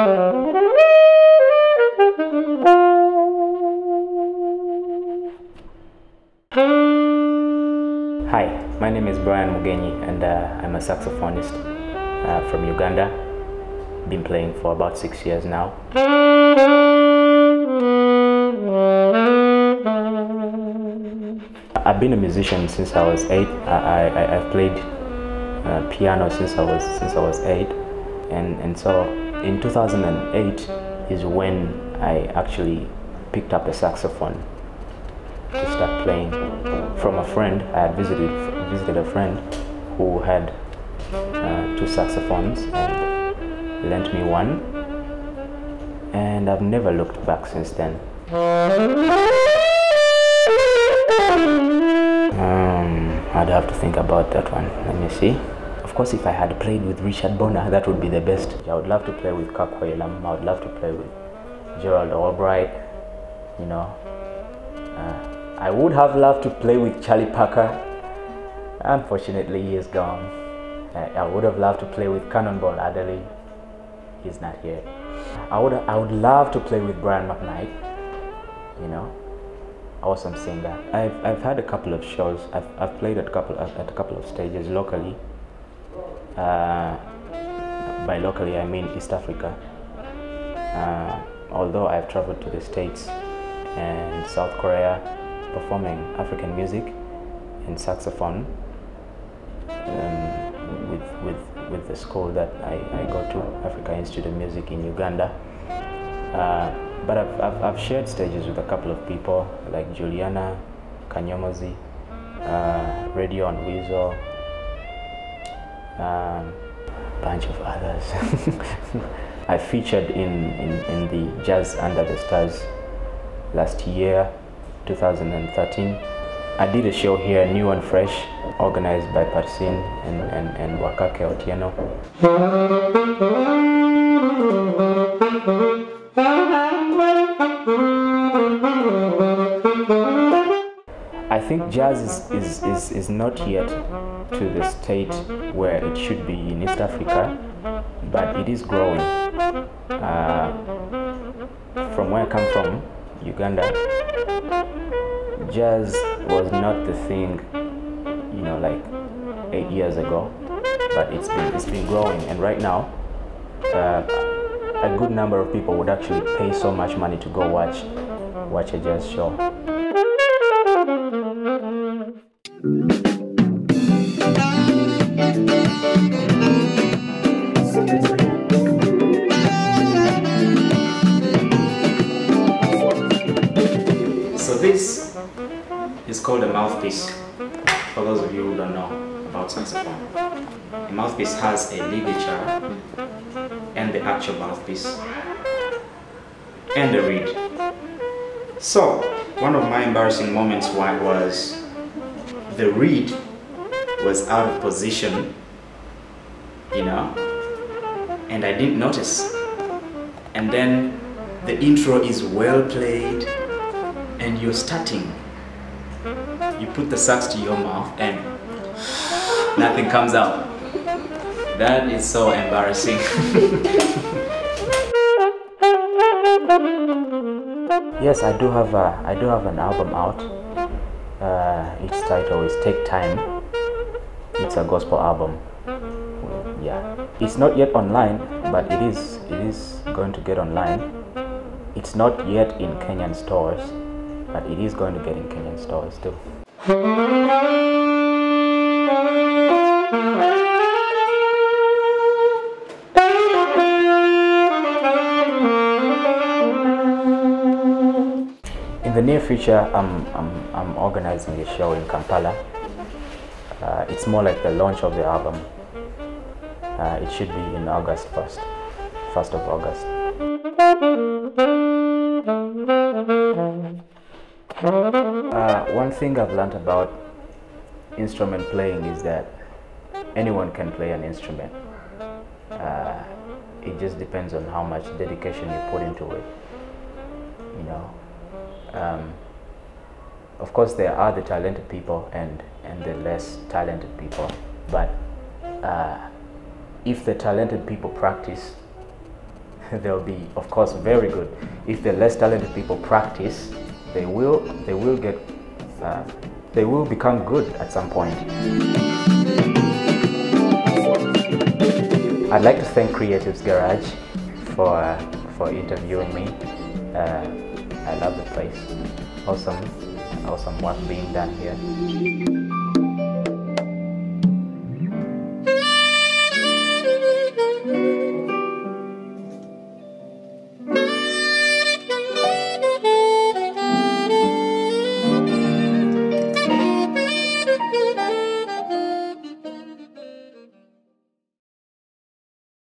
Hi, my name is Brian Mugenyi and I'm a saxophonist from Uganda. Been playing for about 6 years now. I've been a musician since I was 8. I've played piano since I was 8, and so in 2008 is when I actually picked up a saxophone to start playing from a friend. I had visited a friend who had 2 saxophones and lent me one, and I've never looked back since then. I'd have to think about that one. Let me see. Of course, if I had played with Richard Bonner, that would be the best. I would love to play with Kakwelam. I would love to play with Gerald Albright. You know, I would have loved to play with Charlie Parker. Unfortunately, he is gone. I would have loved to play with Cannonball Adderley. He's not here. I would love to play with Brian Mugenyi. You know, awesome singer. I've had a couple of shows. I've played at a couple of stages locally. By locally, I mean East Africa. Although I've traveled to the States and South Korea, performing African music and saxophone with the school that I go to, Africa Institute of Music in Uganda. But I've shared stages with a couple of people like Juliana Kanyomozi, Radio and Weasel, bunch of others. I featured in the Jazz Under the Stars last year, 2013. I did a show here, New and Fresh, organized by Parsin and Wakake Otieno. I think jazz is not yet to the state where it should be in East Africa, but it is growing. From where I come from, Uganda, jazz was not the thing, you know, like 8 years ago, but it's been growing, and right now a good number of people would actually pay so much money to go watch a jazz show. So this is called a mouthpiece, for those of you who don't know about saxophone. A mouthpiece has a ligature and the actual mouthpiece and the reed. So one of my embarrassing moments was the reed was out of position, you know, and I didn't notice. And then the intro is well played and you're starting. You put the sax to your mouth and nothing comes out. That is so embarrassing. Yes, I do have an album out. Its title is Take Time. It's a gospel album. Yeah, it's not yet online, but it is going to get online. It's not yet in Kenyan stores, but it is going to get in Kenyan stores too. In the near future, I'm organizing a show in Kampala. It's more like the launch of the album. It should be in August 1st of August. One thing I've learned about instrument playing is that anyone can play an instrument. It just depends on how much dedication you put into it, you know. Of course, there are the talented people and the less talented people, but if the talented people practice, they'll be, of course, very good. If the less talented people practice, they will become good at some point. I'd like to thank Creatives Garage for interviewing me. I love the place. Awesome work being done here.